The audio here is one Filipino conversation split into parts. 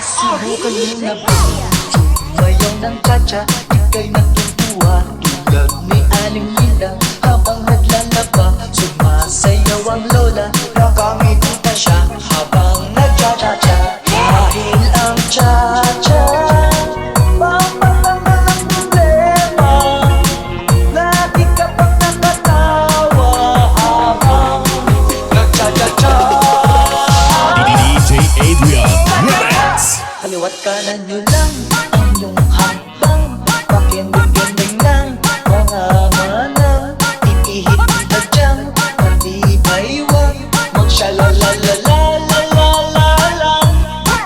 Subukan mo na ba? Sumayaw ng cha-cha, ika'y natutuwa. Tulad ni Aling Linda habang naglalaba. Sumasayaw ang lola, nakangiti pa siya habang nagcha-cha-cha. Dahil ang cha-cha pampalangan ng problema. Lagi ka pang nakatawa habang nagcha-cha-cha. DJ Adrian Remix. Kaliwat kanan nyo lang ang iyong hakbang. Pakinding-kinding lang mga manang. Itihit kita dyan, matibay-wag magsyalalalalalalalang.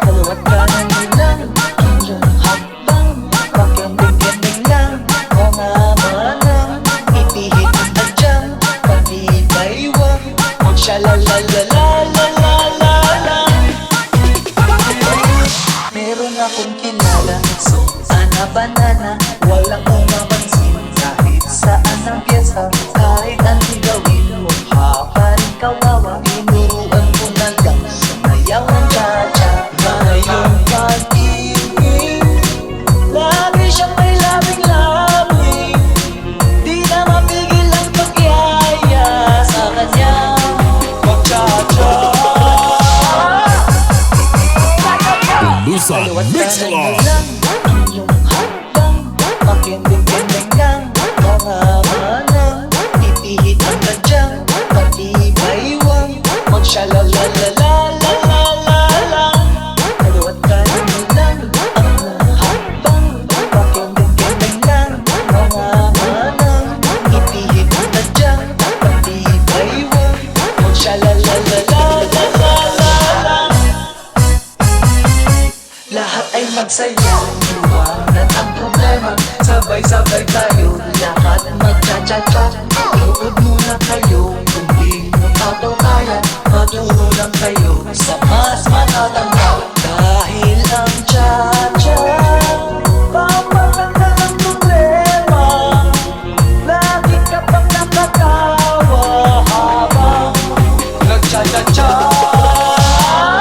Kaliwat kanan nyo lang ang iyong hakbang. Pakinding-kinding lang mga manang. Itihit kita dyan, matibay-wag magsyalalalalalalalang. Meron akong kilala sa Ana Banana, walang umapansin kahit saan ang pyesa. Kahit anong gawin mo, pa rin kawawa. Tinuruan ko na lang sumayaw ng cha-cha. Ngayong pag-ibig, lagi siyang may labing-labing. Di na mapigil ang pagyaya sa kanya mag-cha-cha. Luzon Mix Club. Ang iyong hakbang, pakinding-kinding lang mga manang. Itihit ang tadyang, matibay-wag magsyalalalalalalalang. Kaliwat kanan mo lang ang iyong hakbang, pakinding-kinding lang mga manang. Itihit ang tadyang, matibay-wag magsyalalalalalalalang. Lahat ay magsaya, iwanan ang problema. Sabay-sabay tayo, lahat magcha-cha-cha. Inuod muna kayo, kung di mo tataw kaya. Maturo lang kayo sa mas matatanda. Dahil ang cha-cha pampaganda ng problema. Lagi ka pang nakatawa habang nagcha-cha-cha.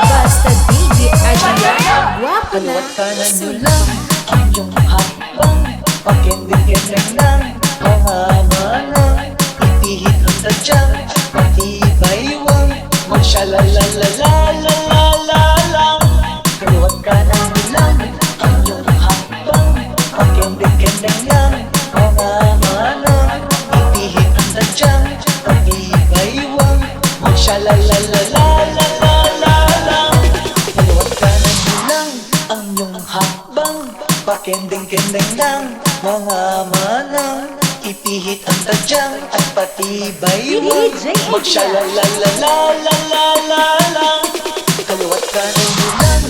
Basta DJ Adrian, guwapo na. Kaliwat kanan nyo lang ang iyong hakbang. Pakinding-kinding lang mga manang. Itihit ang tadyang, matibay-wag magsyalalalalalalalang. Kaliwat kanan nyo lang ang iyong hakbang. Pakinding-kinding lang mga manang. Itihit ang tadyang, matibay-wag magsyalalalalalalalang. Kaliwat kanan nyo lang ang iyong hakbang. Pakinding-kinding lang mga manang. Itihit ang tadyang at patibay-wag magsyalalalalalalalang. Kaliwat kanan nyo lang